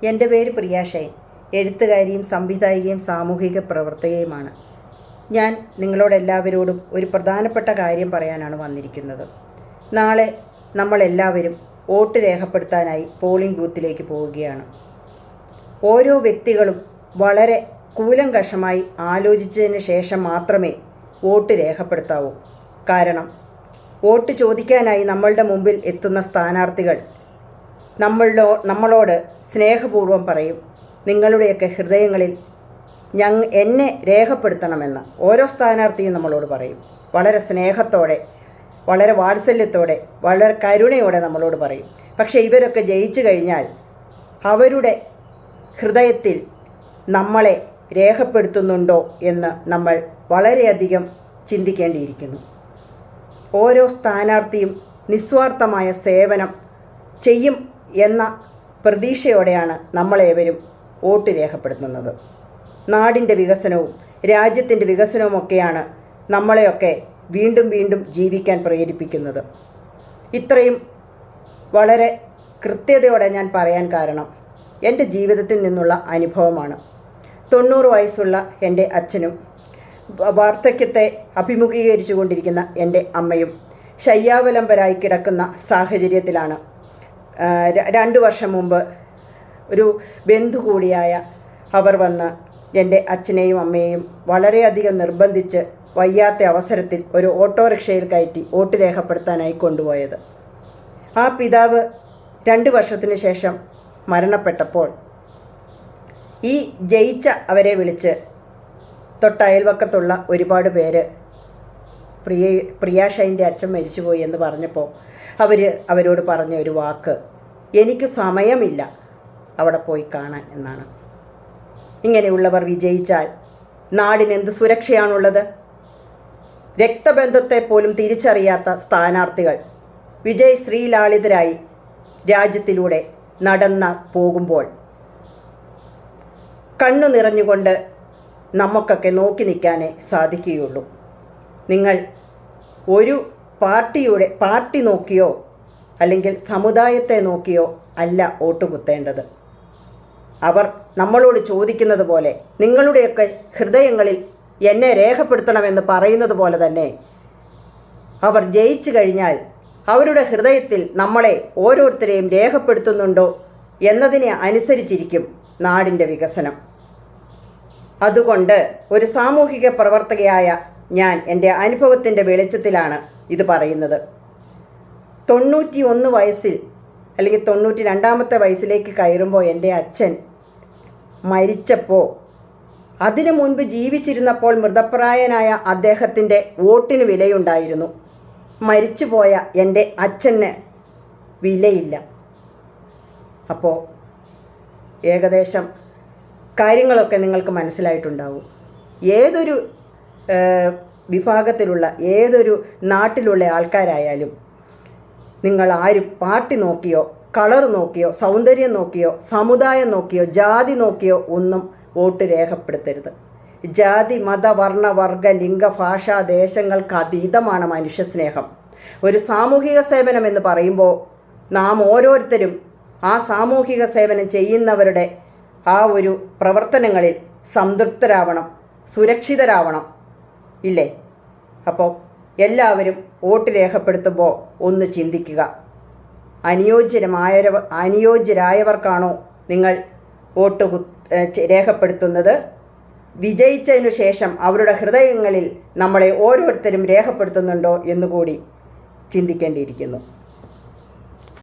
എൻ്റെ പേര് പ്രിയ ഷൈൻ. എഴുത്തുകാരിയും സംവിധായികയും സാമൂഹിക പ്രവർത്തകയുമാണ്. ഞാൻ നിങ്ങളോടെല്ലാവരോടും ഒരു പ്രധാനപ്പെട്ട കാര്യം പറയാനാണ് വന്നിരിക്കുന്നത്. നാളെ നമ്മളെല്ലാവരും വോട്ട് രേഖപ്പെടുത്താനായി പോളിംഗ് ബൂത്തിലേക്ക് പോവുകയാണ്. ഓരോ വ്യക്തികളും വളരെ കൂലങ്കഷമായി ആലോചിച്ചതിന് ശേഷം മാത്രമേ വോട്ട് രേഖപ്പെടുത്താവൂ. കാരണം വോട്ട് ചോദിക്കാനായി നമ്മളുടെ മുമ്പിൽ എത്തുന്ന സ്ഥാനാർത്ഥികൾ നമ്മളോട് സ്നേഹപൂർവ്വം പറയും, നിങ്ങളുടെയൊക്കെ ഹൃദയങ്ങളിൽ എന്നെ രേഖപ്പെടുത്തണമെന്ന് ഓരോ സ്ഥാനാർത്ഥിയും നമ്മളോട് പറയും. വളരെ സ്നേഹത്തോടെ, വളരെ വാത്സല്യത്തോടെ, വളരെ കരുണയോടെ നമ്മളോട് പറയും. പക്ഷേ ഇവരൊക്കെ ജയിച്ചു കഴിഞ്ഞാൽ അവരുടെ ഹൃദയത്തിൽ നമ്മളെ രേഖപ്പെടുത്തുന്നുണ്ടോ എന്ന് നമ്മൾ വളരെയധികം ചിന്തിക്കേണ്ടിയിരിക്കുന്നു. ഓരോ സ്ഥാനാർത്ഥിയും നിസ്വാർത്ഥമായ സേവനം ചെയ്യും എന്ന പ്രതീക്ഷയോടെയാണ് നമ്മളേവരും വോട്ട് രേഖപ്പെടുത്തുന്നത്. നാടിൻ്റെ വികസനവും രാജ്യത്തിൻ്റെ വികസനവുമൊക്കെയാണ് നമ്മളെയൊക്കെ വീണ്ടും വീണ്ടും ജീവിക്കാൻ പ്രേരിപ്പിക്കുന്നത്. ഇത്രയും വളരെ കൃത്യതയോടെ ഞാൻ പറയാൻ കാരണം എൻ്റെ ജീവിതത്തിൽ നിന്നുള്ള അനുഭവമാണ്. 90 വയസ്സുള്ള എൻ്റെ അച്ഛനും വാർദ്ധക്യത്തെ അഭിമുഖീകരിച്ചു കൊണ്ടിരിക്കുന്ന എൻ്റെ അമ്മയും ശയ്യാവലംബരായി കിടക്കുന്ന സാഹചര്യത്തിലാണ് 2 വർഷം മുമ്പ് ഒരു ബന്ധു കൂടിയായ അവർ വന്ന് എൻ്റെ അച്ഛനെയും അമ്മയെയും വളരെയധികം നിർബന്ധിച്ച് വയ്യാത്ത അവസരത്തിൽ ഒരു ഓട്ടോറിക്ഷയിൽ കയറ്റി വോട്ട് രേഖപ്പെടുത്താനായി കൊണ്ടുപോയത്. ആ പിതാവ് 2 വർഷത്തിന് ശേഷം മരണപ്പെട്ടപ്പോൾ ഈ ജയിച്ച അവരെ വിളിച്ച് തൊട്ടയൽവക്കത്തുള്ള ഒരുപാട് പേര് പ്രിയ ഷൈൻ്റെ അച്ഛൻ മരിച്ചുപോയി എന്ന് പറഞ്ഞപ്പോൾ അവരോട് പറഞ്ഞ ഒരു വാക്ക്, എനിക്ക് സമയമില്ല അവിടെ പോയി കാണാൻ എന്നാണ്. ഇങ്ങനെയുള്ളവർ വിജയിച്ചാൽ നാടിനെന്ത് സുരക്ഷയാണുള്ളത്? രക്തബന്ധത്തെ പോലും തിരിച്ചറിയാത്ത സ്ഥാനാർത്ഥികൾ വിജയശ്രീലാളിതരായി രാജ്യത്തിലൂടെ നടന്ന് പോകുമ്പോൾ കണ്ണു നിറഞ്ഞുകൊണ്ട് നമുക്കൊക്കെ നോക്കി നിൽക്കാനേ സാധിക്കുകയുള്ളൂ. നിങ്ങൾ ഒരു പാർട്ടി നോക്കിയോ അല്ലെങ്കിൽ സമുദായത്തെ നോക്കിയോ അല്ല വോട്ട് കുത്തേണ്ടത്. അവർ നമ്മളോട് ചോദിക്കുന്നത് പോലെ, നിങ്ങളുടെയൊക്കെ ഹൃദയങ്ങളിൽ എന്നെ രേഖപ്പെടുത്തണമെന്ന് പറയുന്നത് പോലെ തന്നെ അവർ ജയിച്ചു കഴിഞ്ഞാൽ അവരുടെ ഹൃദയത്തിൽ നമ്മളെ ഓരോരുത്തരെയും രേഖപ്പെടുത്തുന്നുണ്ടോ എന്നതിനെ അനുസരിച്ചിരിക്കും നാടിൻ്റെ വികസനം. അതുകൊണ്ട് ഒരു സാമൂഹിക പ്രവർത്തകയായ ഞാൻ എൻ്റെ അനുഭവത്തിൻ്റെ വെളിച്ചത്തിലാണ് ഇത് പറയുന്നത്. 91 വയസ്സിൽ അല്ലെങ്കിൽ 92ാമത്തെ വയസ്സിലേക്ക് കയറുമ്പോൾ എൻ്റെ അച്ഛൻ മരിച്ചപ്പോൾ, അതിനു മുൻപ് ജീവിച്ചിരുന്നപ്പോൾ മൃതപ്രായനായ അദ്ദേഹത്തിൻ്റെ വോട്ടിന് വിലയുണ്ടായിരുന്നു. മരിച്ചുപോയ എൻ്റെ അച്ഛന് വിലയില്ല. അപ്പോൾ ഏകദേശം കാര്യങ്ങളൊക്കെ നിങ്ങൾക്ക് മനസ്സിലായിട്ടുണ്ടാവും. ഏതൊരു വിഭാഗത്തിലുള്ള ഏതൊരു നാട്ടിലുള്ള ആൾക്കാരായാലും നിങ്ങൾ ആരും പാർട്ടി നോക്കിയോ കളർ നോക്കിയോ സൗന്ദര്യം നോക്കിയോ സമുദായം നോക്കിയോ ജാതി നോക്കിയോ ഒന്നും വോട്ട് രേഖപ്പെടുത്തരുത്. ജാതി മത വർണ്ണ വർഗ ലിംഗ ഭാഷ ദേശങ്ങൾക്ക് അതീതമാണ് മനുഷ്യസ്നേഹം. ഒരു സാമൂഹിക സേവനം എന്ന് പറയുമ്പോൾ നാം ഓരോരുത്തരും ആ സാമൂഹിക സേവനം ചെയ്യുന്നവരുടെ ആ ഒരു പ്രവർത്തനങ്ങളിൽ സംതൃപ്തരാവണം, സുരക്ഷിതരാവണം, ഇല്ലേ? അപ്പോൾ എല്ലാവരും വോട്ട് രേഖപ്പെടുത്തുമ്പോൾ ഒന്ന് ചിന്തിക്കുക. അനുയോജ്യരായവർക്കാണോ നിങ്ങൾ വോട്ട് രേഖപ്പെടുത്തുന്നത്? വിജയിച്ചതിനു ശേഷം അവരുടെ ഹൃദയങ്ങളിൽ നമ്മളെ ഓരോരുത്തരും രേഖപ്പെടുത്തുന്നുണ്ടോ എന്നുകൂടി ചിന്തിക്കേണ്ടിയിരിക്കുന്നു.